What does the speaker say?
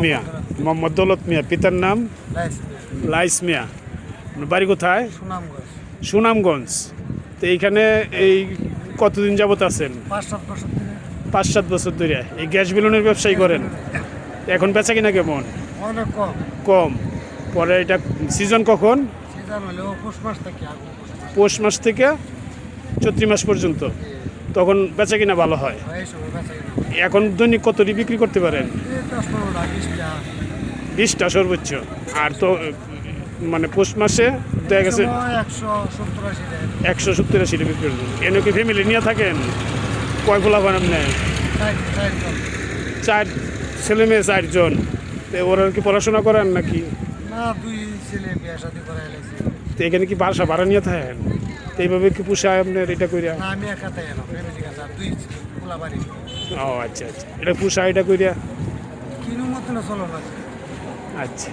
মিয়া, মোহাম্মদ দৌলত মিয়া। পিতার নাম লাইস মিয়া। বাড়ি কোথায়? সুনামগঞ্জ। তো এইখানে এই কতদিন যাবত আছেন? 5-7 বছর ধরে এই গ্যাস বেলুনের ব্যবসায়ী করেন। এখন বেচা কিনা কেমন? অনেক কম। কম। পরে এটা সিজন কখন? সিজন হলো পৌষ মাস থেকে চৈত্র মাস পর্যন্ত, তখন বেচা কিনা ভালো হয়। এখন দৈনিক কতটি বিক্রি করতে পারেন? 20টা সর্বোচ্চ। আর তো মানে পৌষ মাসে দেখা গেছে 170-80টা বিক্রি করবেন। এনে কি ফ্যামিলি নিয়ে থাকেন? কয় ফোলা বানান নেয়? 4 ছেলে মেয়ে 4 জন। তো ওরা কি পড়াশোনা করেন নাকি? না, 2 ছেলে বিয়ে শাদী করে এলাইছে। তো এখানে কি বাসা ভাড়া নিয়ে থাকেন? তো এইভাবে কি পোষায় আপনার এটা কইরা? না, আমি একা তাই না, ফ্যামিলি কাছে 2 পোলা বাড়ি। ও আচ্ছা আচ্ছা, এটা পোষায় এটা কইরা? কিনো মতো না চলো না। আচ্ছা।